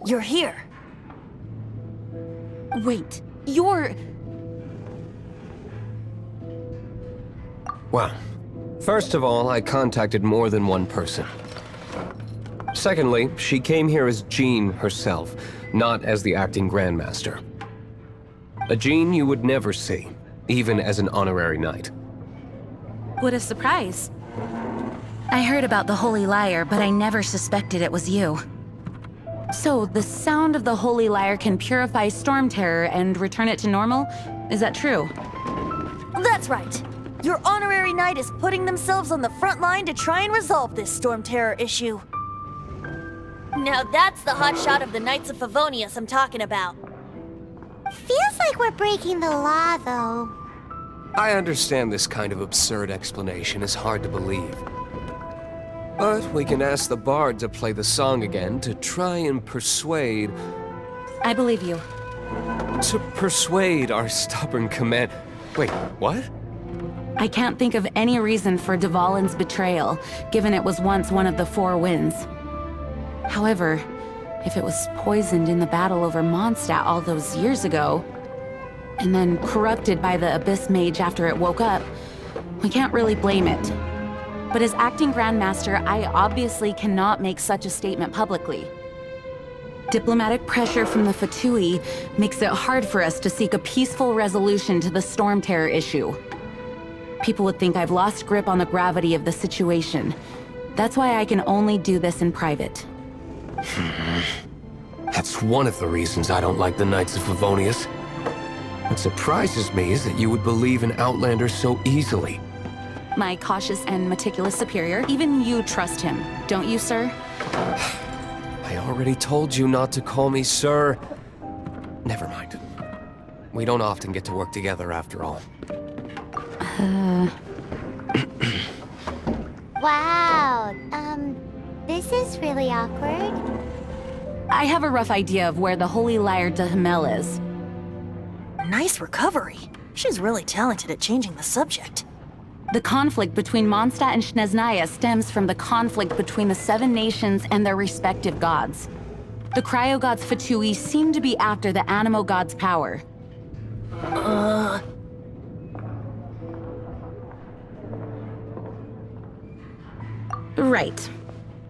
You're here. Wait, you're... Well, first of all, I contacted more than one person. Secondly, she came here as Jean herself, not as the acting Grandmaster. A Jean you would never see, even as an honorary knight. What a surprise. I heard about the Holy Lyre, but I never suspected it was you. So, the sound of the Holy Lyre can purify Storm Terror and return it to normal? Is that true? That's right. Your honorary knight is putting themselves on the front line to try and resolve this Storm Terror issue. Now that's the hotshot of the Knights of Favonius I'm talking about. Feels like we're breaking the law, though. I understand this kind of absurd explanation is hard to believe. But we can ask the bard to play the song again to try and persuade... I believe you. To persuade our stubborn command... Wait, what? I can't think of any reason for Dvalin's betrayal, given it was once one of the Four Winds. However, if it was poisoned in the battle over Mondstadt all those years ago, and then corrupted by the Abyss Mage after it woke up, we can't really blame it. But as acting Grandmaster, I obviously cannot make such a statement publicly. Diplomatic pressure from the Fatui makes it hard for us to seek a peaceful resolution to the Storm Terror issue. People would think I've lost grip on the gravity of the situation. That's why I can only do this in private. That's one of the reasons I don't like the Knights of Favonius. What surprises me is that you would believe in Outlanders so easily. My cautious and meticulous superior, even you trust him, don't you, sir? I already told you not to call me sir. Never mind. We don't often get to work together after all. Wow, this is really awkward. I have a rough idea of where the Holy Lyre de Himmel is. Nice recovery. She's really talented at changing the subject. The conflict between Mondstadt and Snezhnaya stems from the conflict between the Seven Nations and their respective gods. The Cryo-Gods Fatui seem to be after the Animo God's power. Right.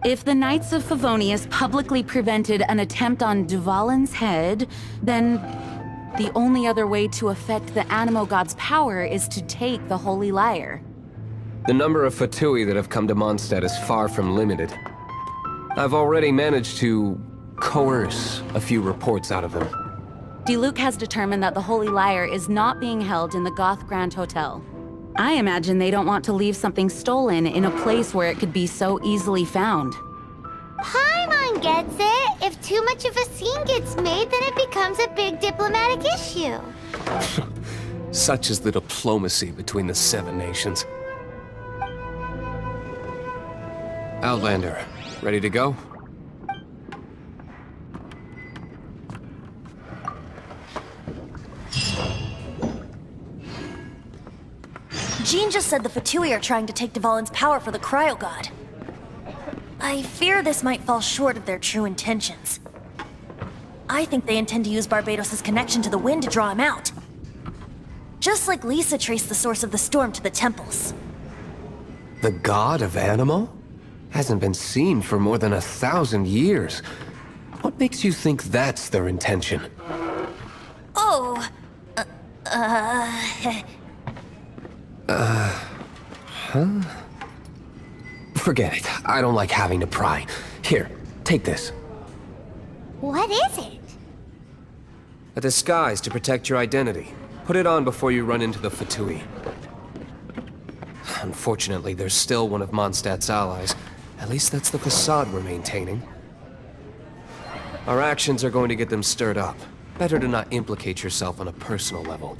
If the Knights of Favonius publicly prevented an attempt on Dvalin's head, then the only other way to affect the Animo God's power is to take the Holy Lyre. The number of Fatui that have come to Mondstadt is far from limited. I've already managed to coerce a few reports out of them. Diluc has determined that the Holy Lyre is not being held in the Goth Grand Hotel. I imagine they don't want to leave something stolen in a place where it could be so easily found. Paimon gets it. If too much of a scene gets made, then it becomes a big diplomatic issue. Such is the diplomacy between the Seven Nations. Outlander, ready to go? Jean just said the Fatui are trying to take Dvalin's power for the Cryo God. I fear this might fall short of their true intentions. I think they intend to use Barbados' connection to the wind to draw him out. Just like Lisa traced the source of the storm to the temples. The god of Animo? Hasn't been seen for more than 1,000 years. What makes you think that's their intention? Oh, Forget it. I don't like having to pry. Here, take this. What is it? A disguise to protect your identity. Put it on before you run into the Fatui. Unfortunately, there's still one of Mondstadt's allies. At least that's the facade we're maintaining. Our actions are going to get them stirred up. Better to not implicate yourself on a personal level.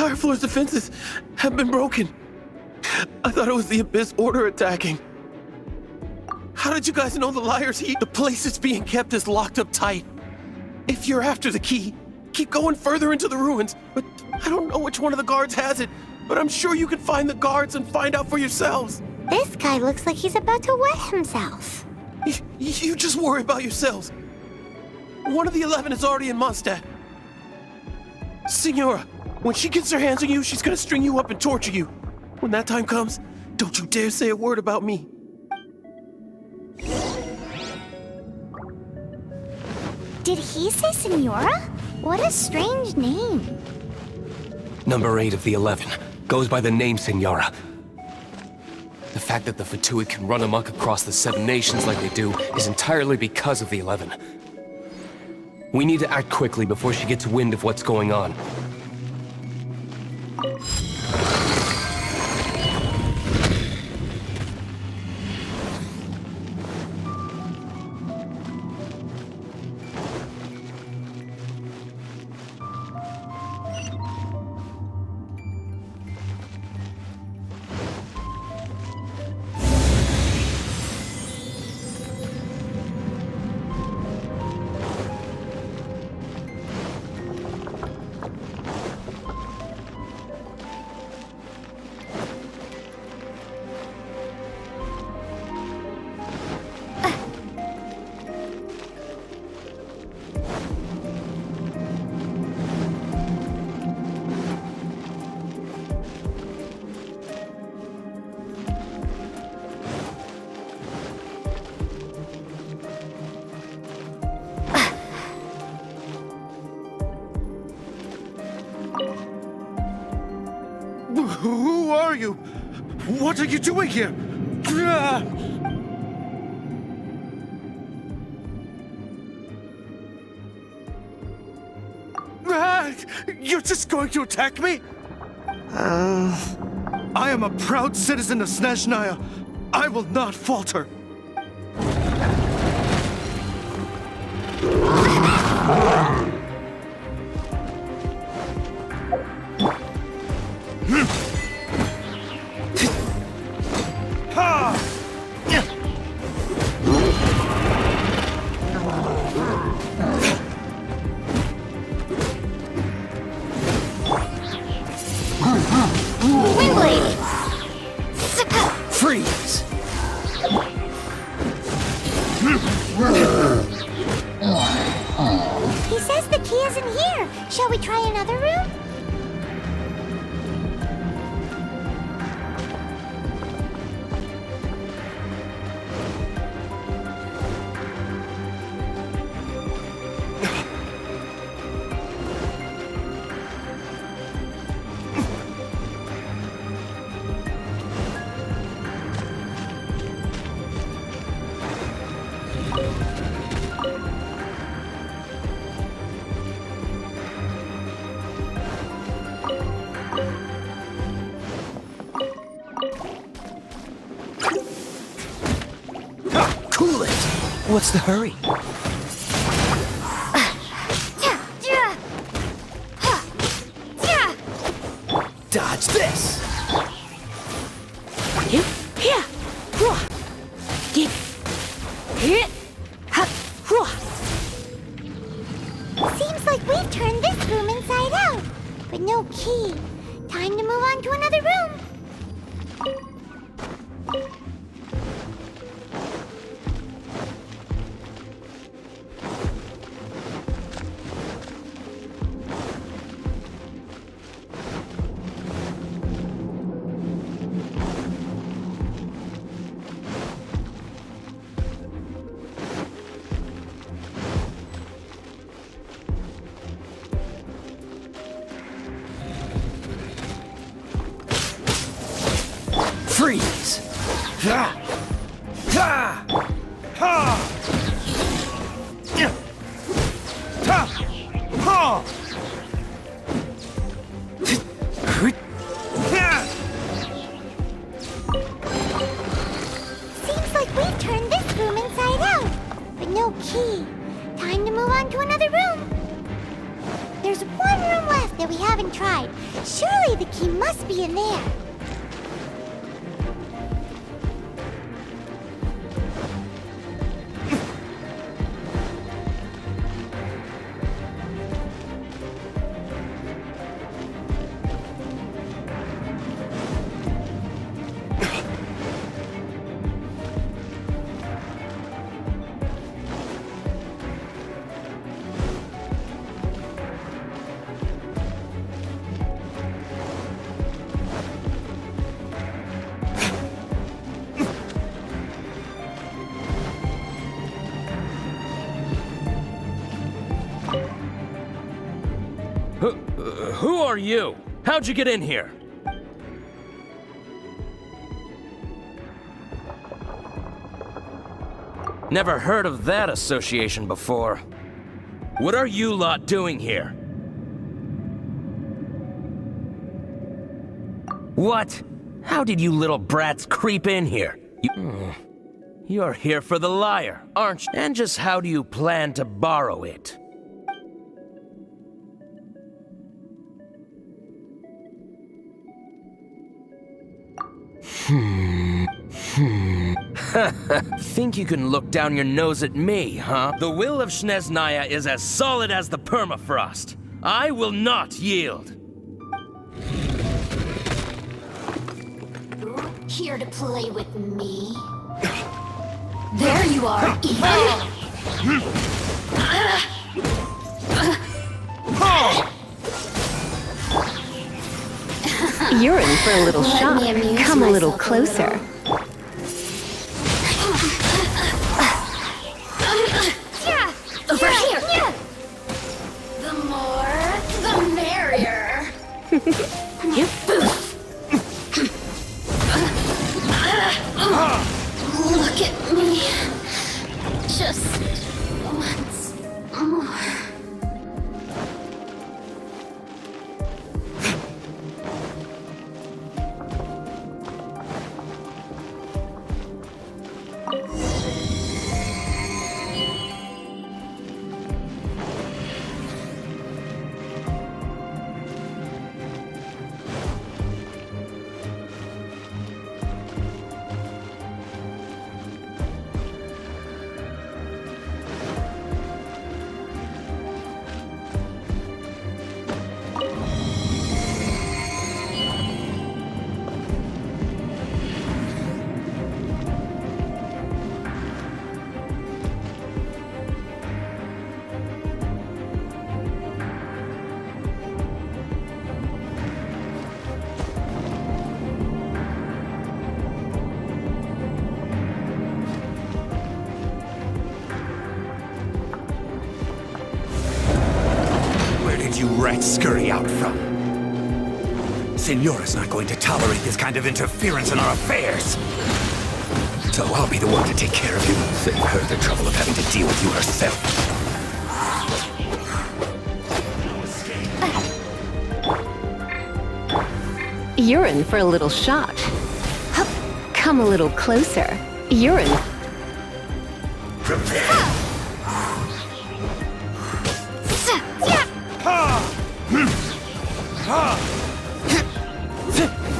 entire floor's defenses have been broken. I thought it was the Abyss Order attacking. How did you guys know the Liar's Heat? The place it's being kept is locked up tight. If you're after the key, keep going further into the ruins. But I don't know which one of the guards has it, but I'm sure you can find the guards and find out for yourselves. This guy looks like he's about to wet himself. You just worry about yourselves. One of the 11 is already in Mondstadt. Signora, when she gets her hands on you, she's gonna string you up and torture you. When that time comes, don't you dare say a word about me. Did he say Senora? What a strange name. Number 8 of the 11 goes by the name Signora. The fact that the Fatui can run amok across the 7 nations like they do is entirely because of the 11. We need to act quickly before she gets wind of what's going on. Who are you? What are you doing here? You're just going to attack me? I am a proud citizen of Snezhnaya. I will not falter. Freeze! He says the key isn't here. Shall we try another room? Cool it! What's the hurry? Dodge this! Seems like we've turned this room inside out, but no key. Time to move on to another room. Freeze! Ha! Ha! Ha! Yeah! Ha! Ha! Yeah! Seems like we've turned this room inside out, but no key. Time to move on to another room. There's one room left that we haven't tried. Surely must be in there. Who are you? How'd you get in here? Never heard of that association before. What are you lot doing here? What? How did you little brats creep in here? You're here for the lyre, aren't you? And just how do you plan to borrow it? Think you can look down your nose at me, huh? The will of Snezhnaya is as solid as the permafrost. I will not yield. Here to play with me? There you are, evil! You're in for a little shock. Come a little closer. Over here! The more, the merrier. Look at me. Just once more. You rats scurry out from? Signora's not going to tolerate this kind of interference in our affairs. So I'll be the one to take care of you. Save her the trouble of having to deal with you herself. You're in for a little shock. Hup. Come a little closer. You're in. Prepare.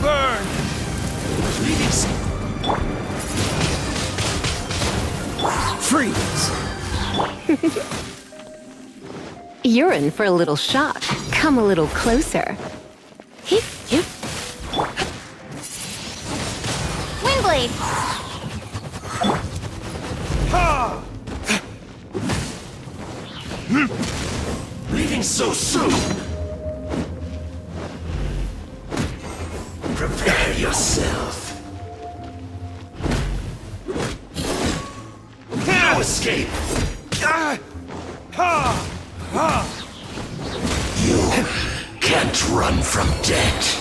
Burn! Freeze! You're in for a little shock. Come a little closer. Hip, hip. Windblade! Leaving so soon? Prepare yourself. No escape. You can't run from death.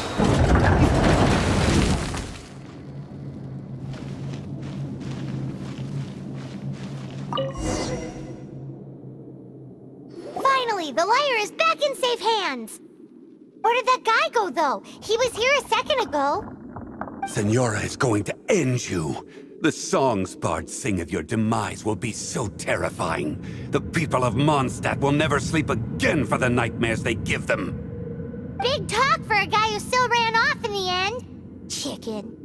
Finally, the lyre is back in safe hands! Where did that guy go, though? He was here a second ago. Signora is going to end you. The songs bards sing of your demise will be so terrifying. The people of Mondstadt will never sleep again for the nightmares they give them. big talk for a guy who still ran off in the end. Chicken.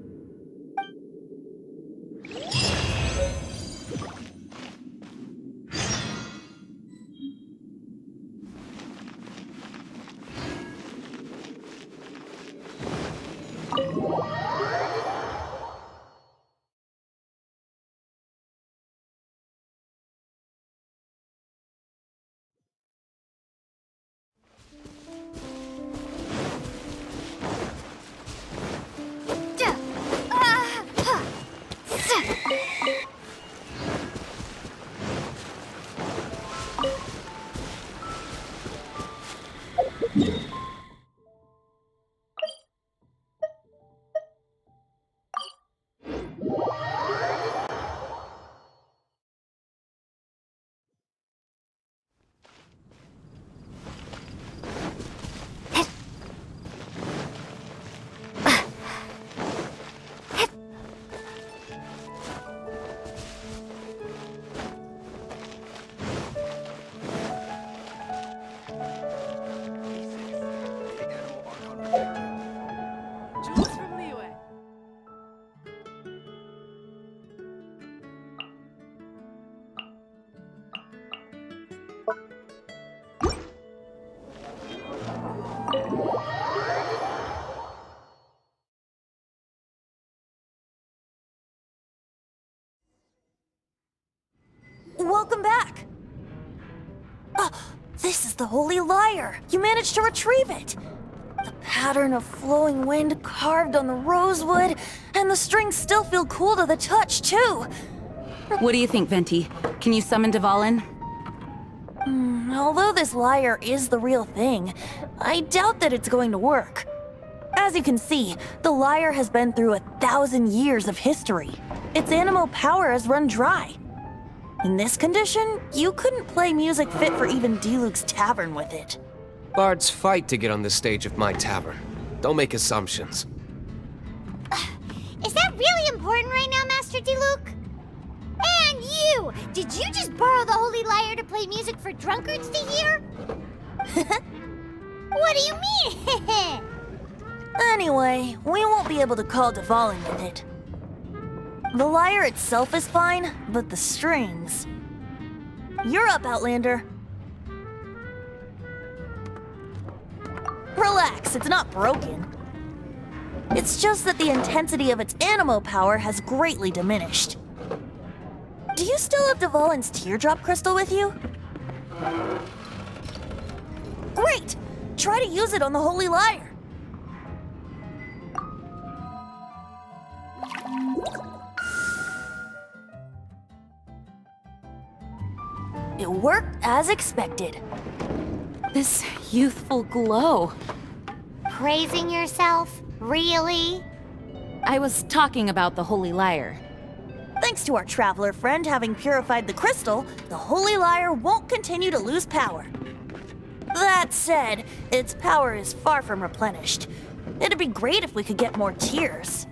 Welcome back! Oh, this is the Holy Lyre! You managed to retrieve it! The pattern of flowing wind carved on the rosewood, and the strings still feel cool to the touch, too! What do you think, Venti? Can you summon Dvalin? Although this lyre is the real thing, I doubt that it's going to work. As you can see, the lyre has been through 1,000 years of history. Its animal power has run dry. In this condition, you couldn't play music fit for even Diluc's tavern with it. Bards fight to get on the stage of my tavern. Don't make assumptions. Is that really important right now, Master Diluc? And you! Did you just borrow the Holy Lyre to play music for drunkards to hear? What do you mean? Anyway, we won't be able to call Dvalin with it. The lyre itself is fine, but the strings... You're up, Outlander. Relax, it's not broken. It's just that the intensity of its animo power has greatly diminished. Do you still have Dvalin's teardrop crystal with you? Great! Try to use it on the Holy Lyre. It worked as expected. This youthful glow. Praising yourself? Really? I was talking about the Holy Lyre. Thanks to our traveler friend having purified the crystal, the Holy Lyre won't continue to lose power. That said, its power is far from replenished. It'd be great if we could get more tears.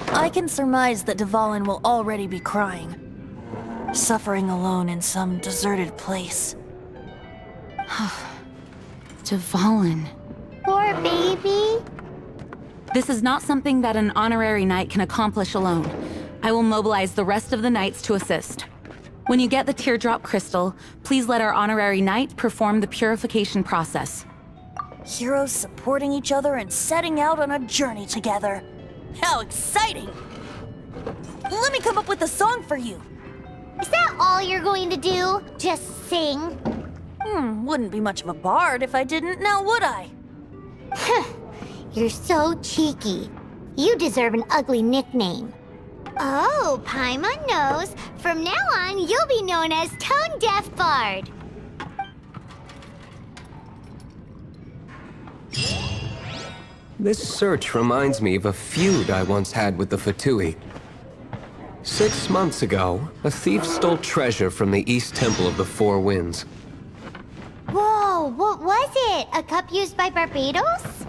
I can surmise that Dvalin will already be crying, suffering alone in some deserted place. Dvalin. Poor baby. This is not something that an honorary knight can accomplish alone. I will mobilize the rest of the knights to assist. When you get the teardrop crystal, please let our honorary knight perform the purification process. Heroes supporting each other and setting out on a journey together. How exciting! Let me come up with a song for you. Is that all you're going to do? Just sing? Wouldn't be much of a bard if I didn't, now would I? You're so cheeky. You deserve an ugly nickname. Oh, Paimon knows. From now on, you'll be known as Tone Deaf Bard. This search reminds me of a feud I once had with the Fatui. 6 months ago, a thief stole treasure from the East Temple of the Four Winds. Whoa, what was it? A cup used by Barbados?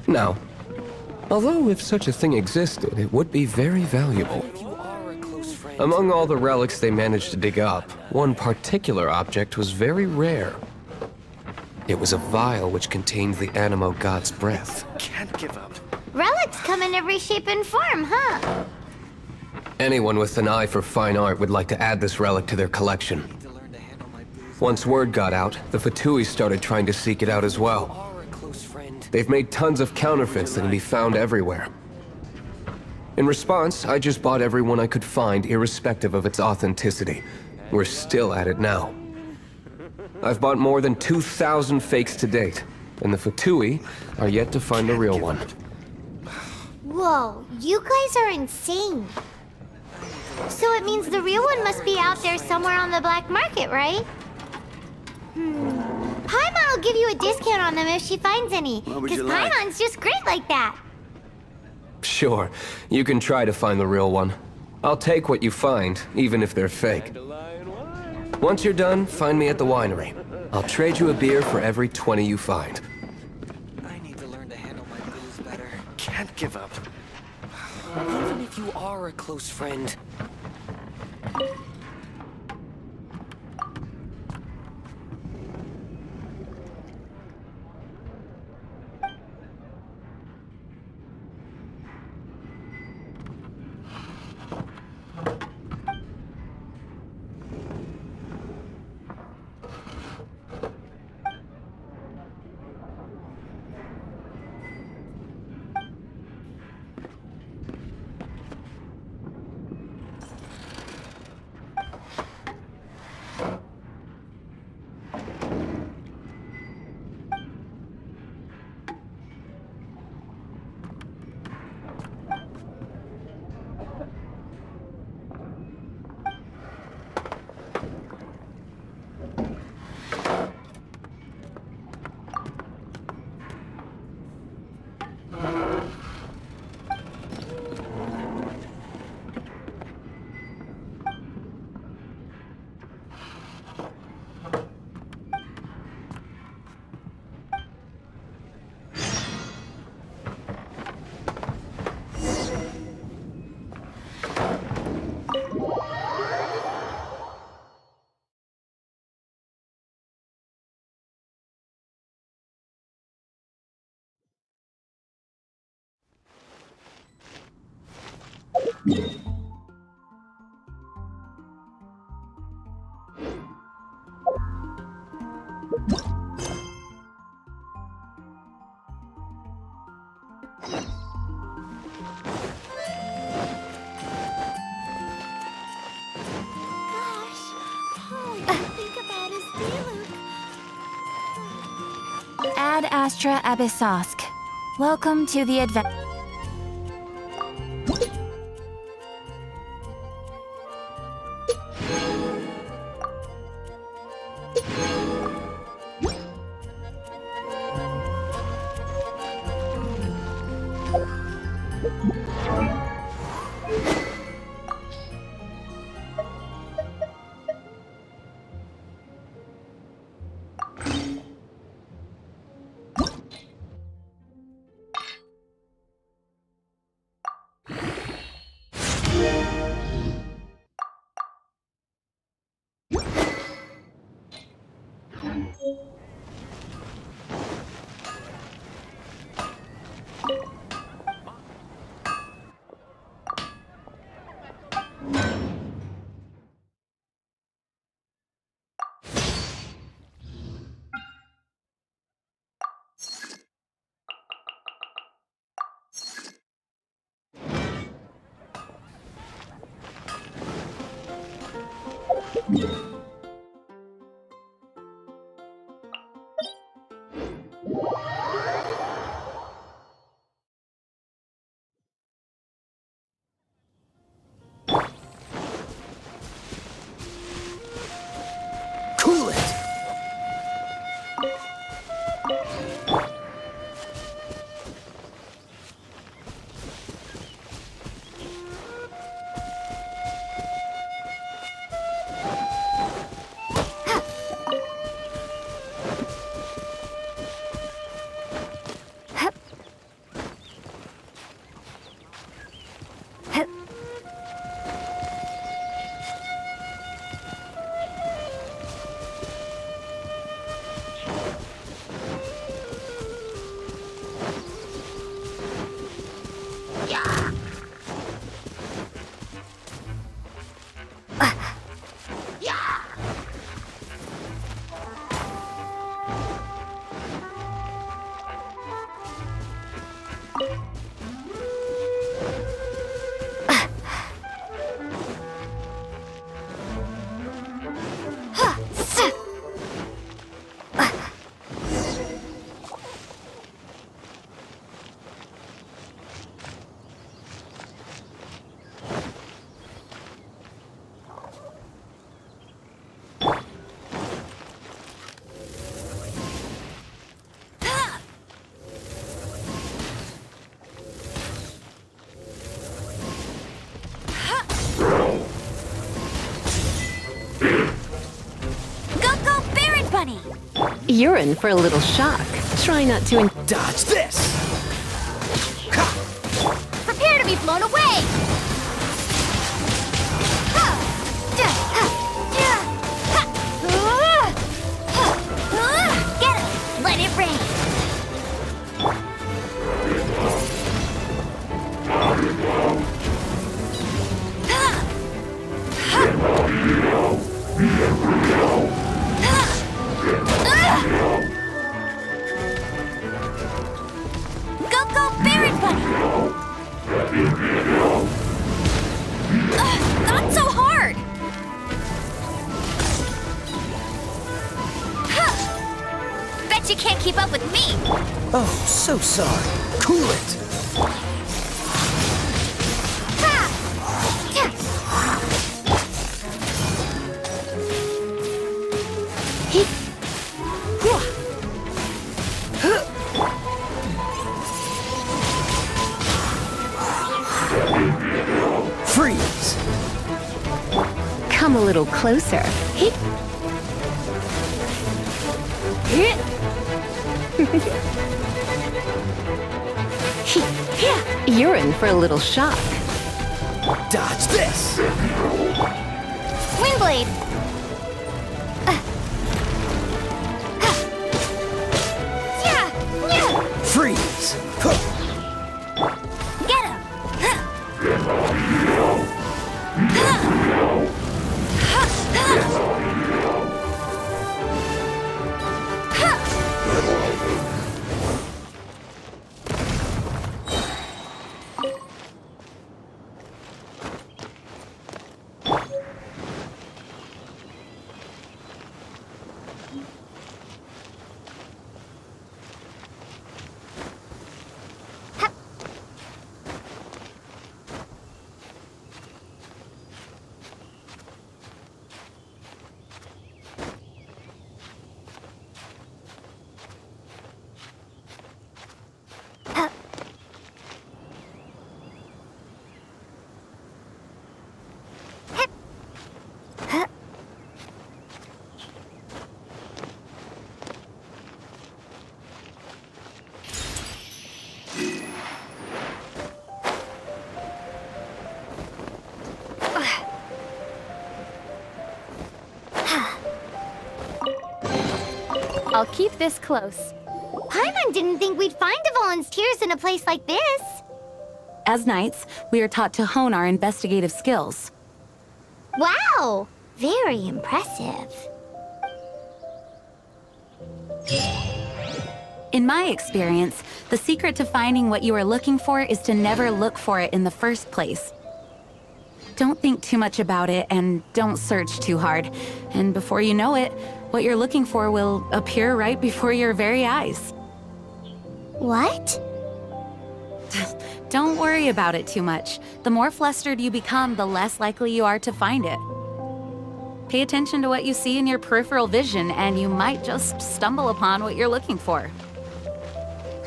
No. Although if such a thing existed, it would be very valuable. Among all the relics they managed to dig up, one particular object was very rare. It was a vial which contained the Animo god's breath. Can't give up. Relics come in every shape and form, huh? Anyone with an eye for fine art would like to add this relic to their collection. Once word got out, the Fatui started trying to seek it out as well. They've made tons of counterfeits that can be found everywhere. In response, I just bought everyone I could find, irrespective of its authenticity. We're still at it now. I've bought more than 2,000 fakes to date, and the Fatui are yet to find the real one. Whoa, you guys are insane. So it means the real one must be out there somewhere on the black market, right? Paimon will give you a discount on them if she finds any. Because Paimon's just great like that. Sure, you can try to find the real one. I'll take what you find, even if they're fake. Once you're done, find me at the winery. I'll trade you a beer for every 20 you find. I need to learn to handle my booze better. Can't give up. Even if you are a close friend. Ad Astra Abyssosk. Welcome to the adventure. Cool it! You're in for a little shock. Try not to Dodge this! Prepare to be blown away! Get him! Let it rain! Not so hard! Bet you can't keep up with me! Oh, so sorry. Cool it. Freeze! come a little closer. You're in for a little shock. Dodge this! Windblade! Freeze! Get him! I'll keep this close. Paimon didn't think we'd find the volunteers in a place like this. As knights, we are taught to hone our investigative skills. Wow! Very impressive. In my experience, the secret to finding what you are looking for is to never look for it in the first place. Don't think too much about it and don't search too hard. And before you know it, what you're looking for will appear right before your very eyes. What? Don't worry about it too much. The more flustered you become, the less likely you are to find it. Pay attention to what you see in your peripheral vision, and you might just stumble upon what you're looking for.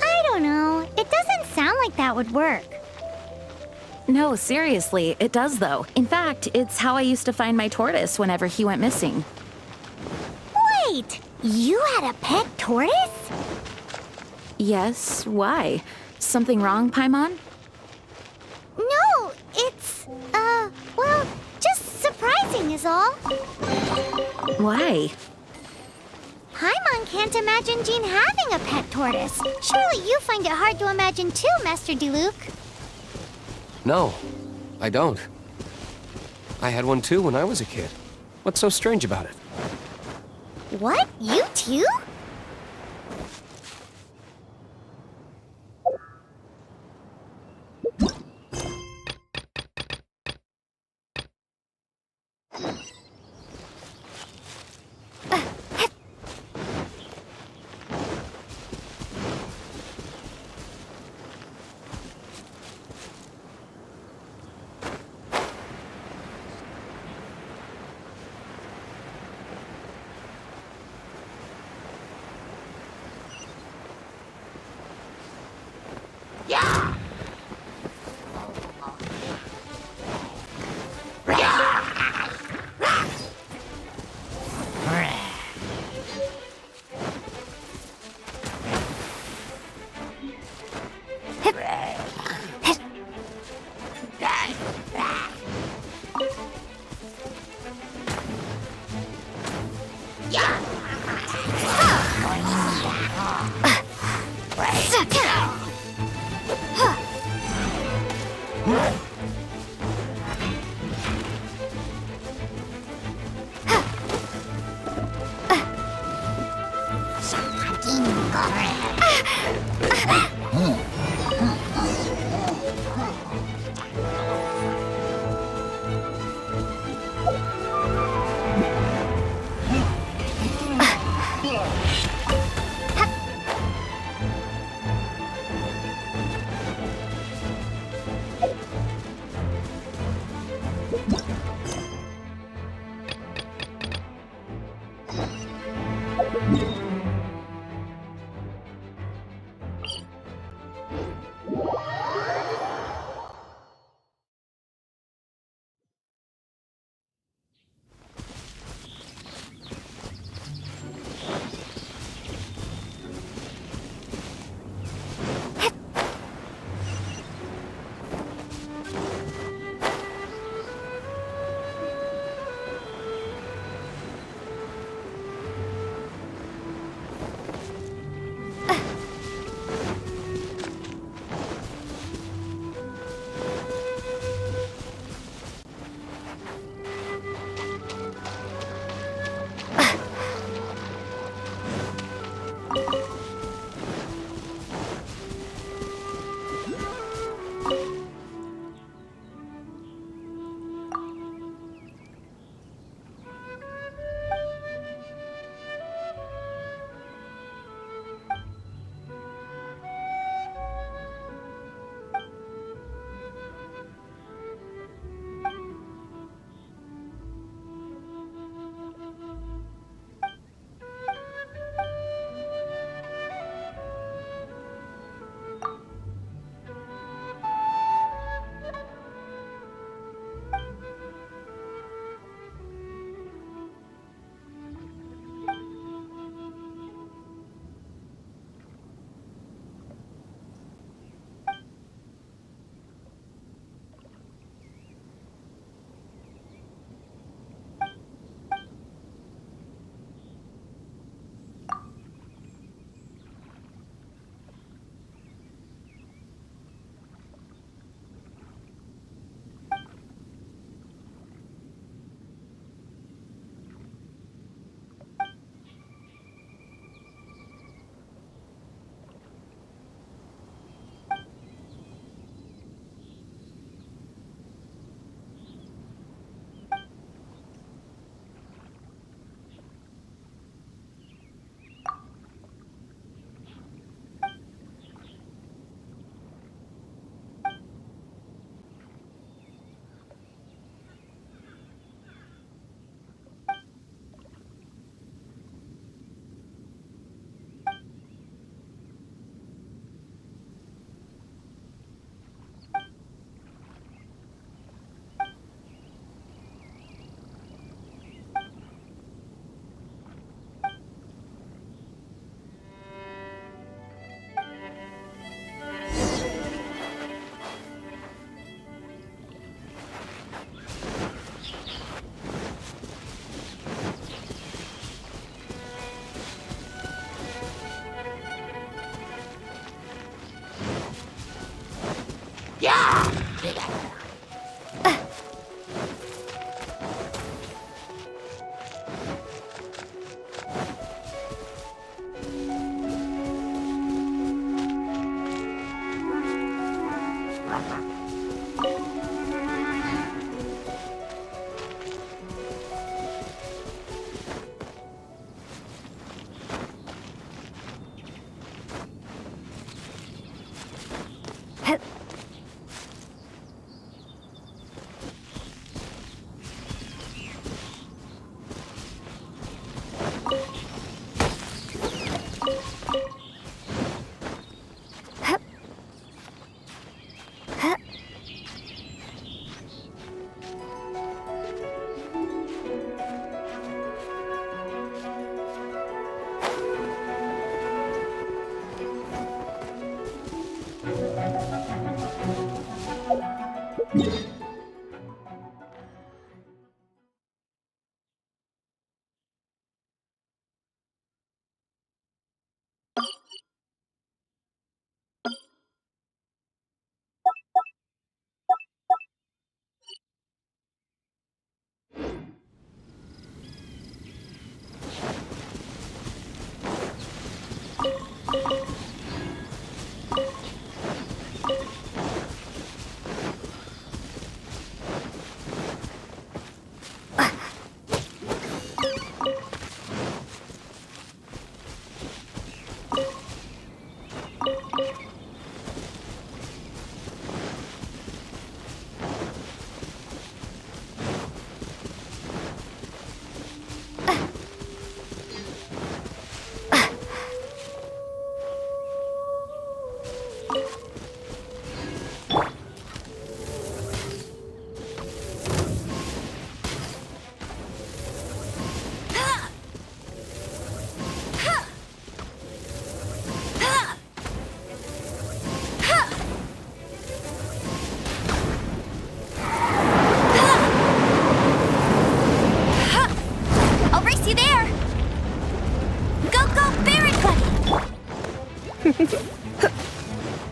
I don't know. It doesn't sound like that would work. No, seriously, it does though. In fact, it's how I used to find my tortoise whenever he went missing. Wait! You had a pet tortoise? Yes, why? Something wrong, Paimon? No, it's, well, just surprising is all. Why? Paimon can't imagine Jean having a pet tortoise. Surely you find it hard to imagine too, Master Diluc. No, I don't. I had one too when I was a kid. What's so strange about it? What? You too?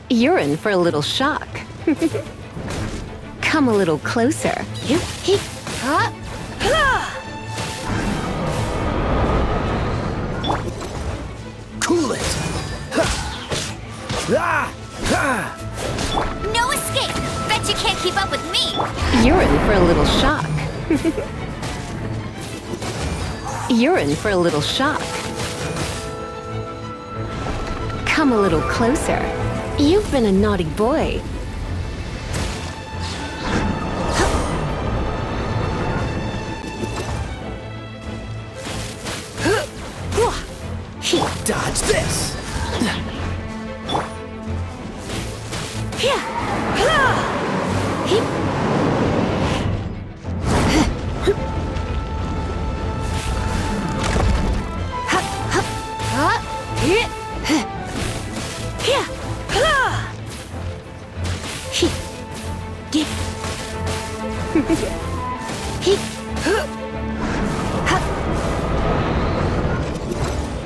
You're in for a little shock. Come a little closer. Cool it! No escape! Bet you can't keep up with me! You're in for a little shock. You're in for a little shock. Come a little closer. You've been a naughty boy. Dodge this!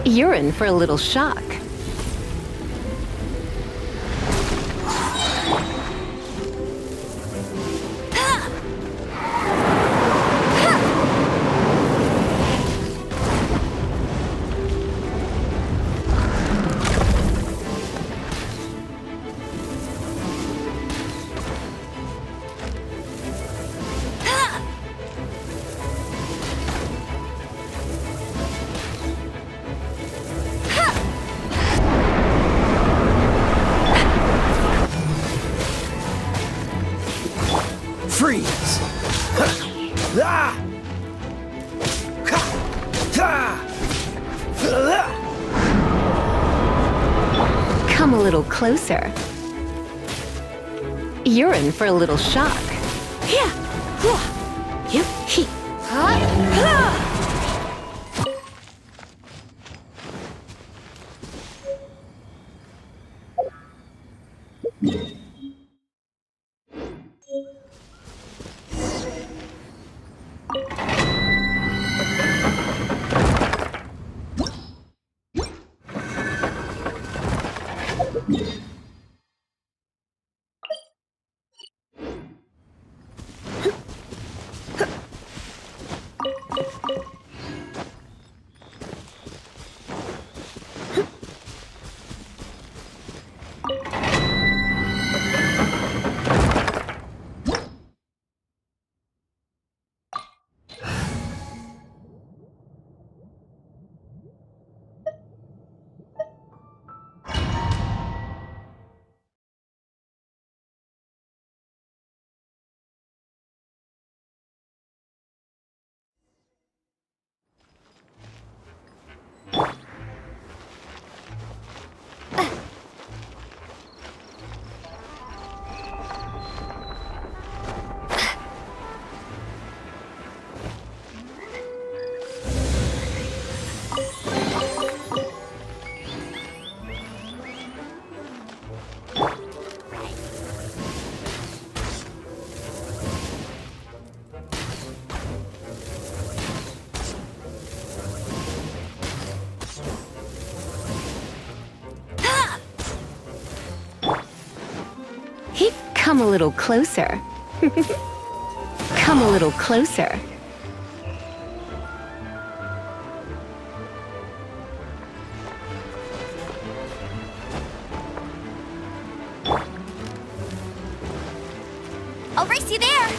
You're in for a little shock. Freeze! Come a little closer. You're in for a little shock. Come a little closer. Come a little closer. I'll race you there!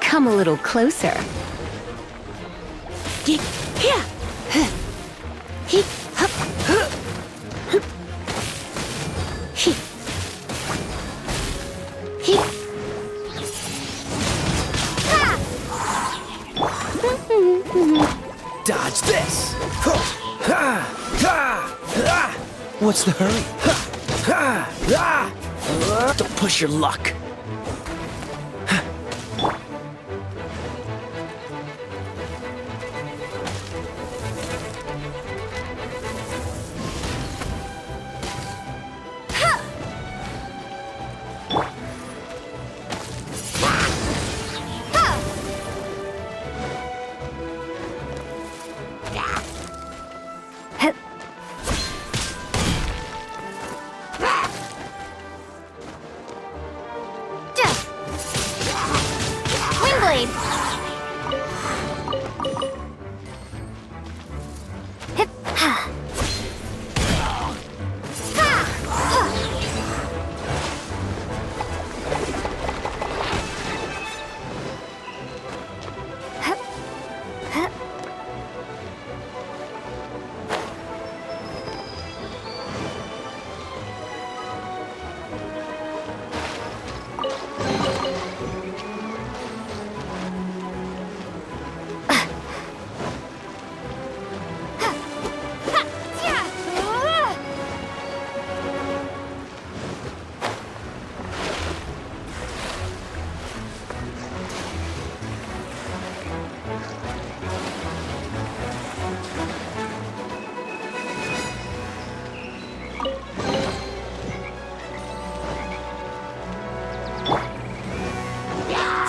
Come a little closer. Yeah! Dodge this! What's the hurry? Don't push your luck.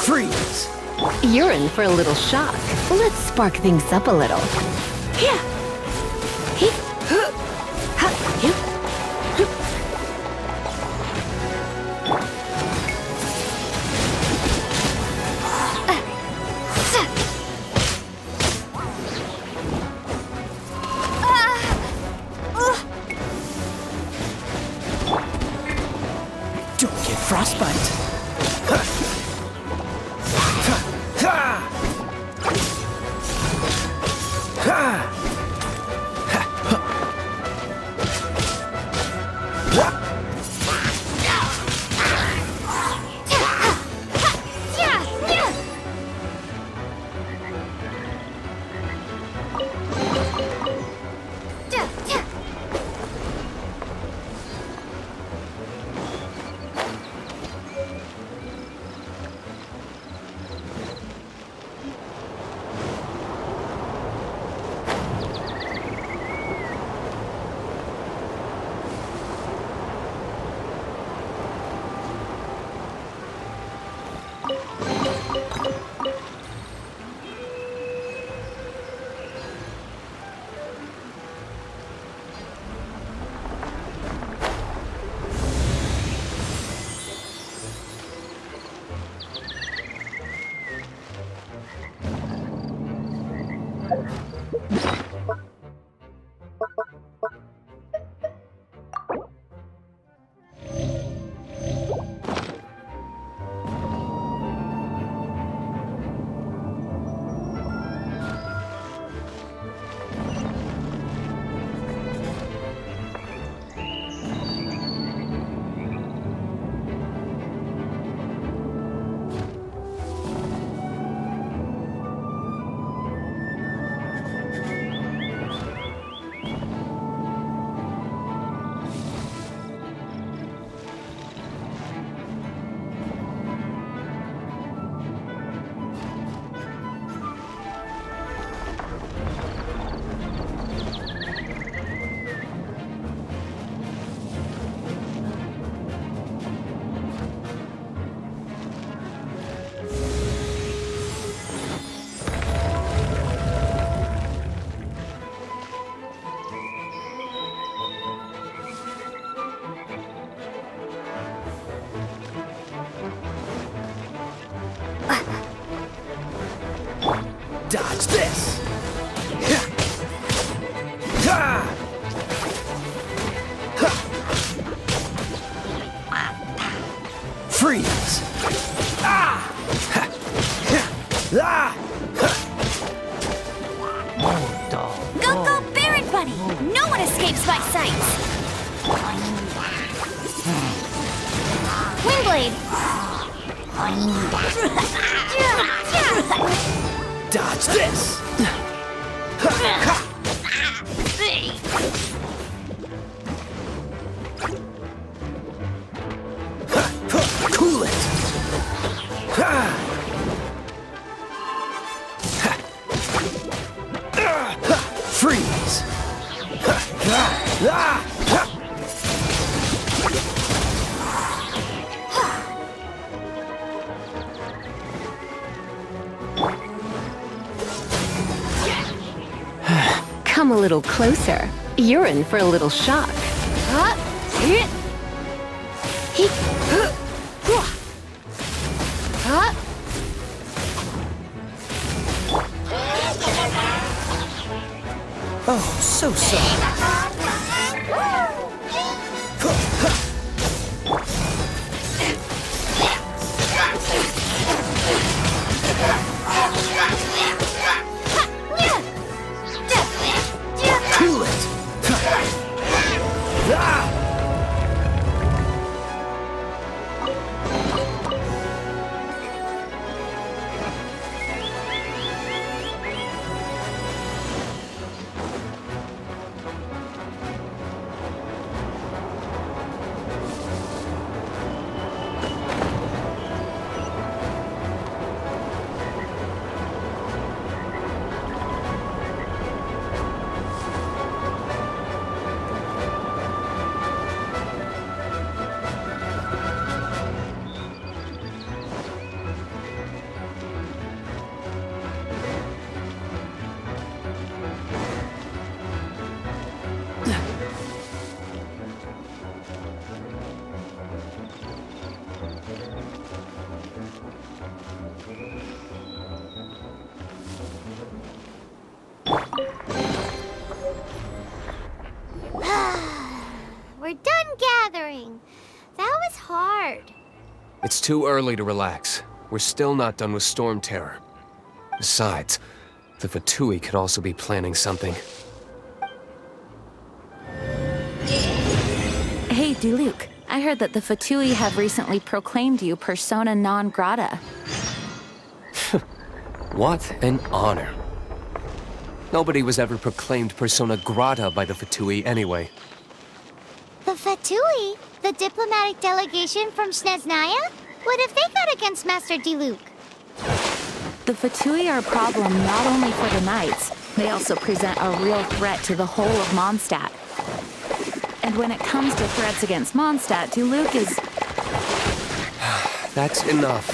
Freeze! You're in for a little shock. Let's spark things up a little. Don't get frostbite. Dodge this! Freeze! Go, go, Baron Buddy! No one escapes my sights! Windblade! Dodge this! Cool it! Freeze! Come a little closer. You're in for a little shock. Oh, so sorry. Cool it! We're done gathering. That was hard. It's too early to relax. We're still not done with Storm Terror. Besides, the Fatui could also be planning something. Hey, Diluc. I heard that the Fatui have recently proclaimed you persona non grata. What an honor. Nobody was ever proclaimed persona grata by the Fatui anyway. The Fatui? The diplomatic delegation from Snezhnaya? What have they got against Master Diluc? The Fatui are a problem not only for the Knights, they also present a real threat to the whole of Mondstadt. And when it comes to threats against Mondstadt, Diluc is... That's enough,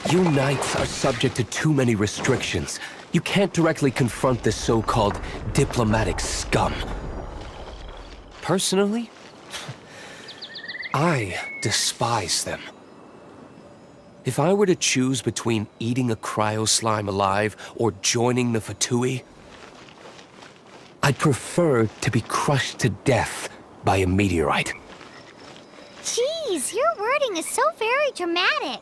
Jean. You Knights are subject to too many restrictions. You can't directly confront this so-called diplomatic scum. Personally, I despise them. If I were to choose between eating a cryo slime alive or joining the Fatui, I'd prefer to be crushed to death by a meteorite. Jeez, your wording is so very dramatic.